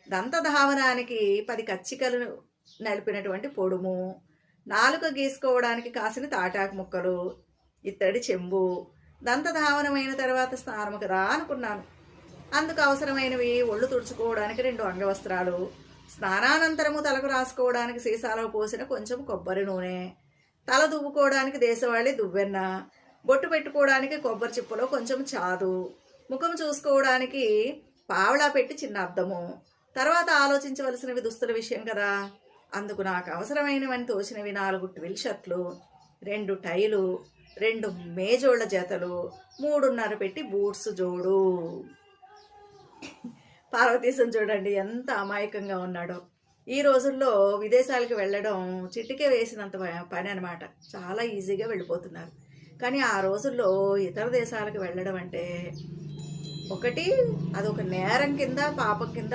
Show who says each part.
Speaker 1: దంతధావనానికి 10 కచ్చికలు నలిపినటువంటి పొడుము, నాలుక గీసుకోవడానికి కాసిన తాటాకు ముక్కలు, ఇత్తడి చెంబు. దంతధావనమైన తర్వాత స్నానము కదా అనుకున్నాను. అందుకు అవసరమైనవి ఒళ్ళు తుడుచుకోవడానికి 2 అంగవస్త్రాలు, స్నానానంతరము తలకు రాసుకోవడానికి సీసాలో పోసిన కొంచెం కొబ్బరి నూనె, తల దువ్వుకోవడానికి దేశవాళీ దువ్వెన్న, బొట్టు పెట్టుకోవడానికి కొబ్బరి చిప్పలో కొంచెం చాదు, ముఖం చూసుకోవడానికి పావలా పెట్టి చిన్న అద్దము. తర్వాత ఆలోచించవలసినవి దుస్తుల విషయం కదా. అందుకు నాకు అవసరమైనవని తోచినవి 4 ట్విల్ షర్ట్లు, 2 టైలు, 2 మేజోళ్ల జతలు, 3.5 పెట్టి బూట్స్ జోడు. పార్వతీశం చూడండి ఎంత అమాయకంగా ఉన్నాడో. ఈ రోజుల్లో విదేశాలకు వెళ్ళడం చిటికే వేసినంత పని అనమాట. చాలా ఈజీగా వెళ్ళిపోతున్నారు. కానీ ఆ రోజుల్లో ఇతర దేశాలకు వెళ్ళడం అంటే ఒకటి అదొక నేరం కింద, పాపం కింద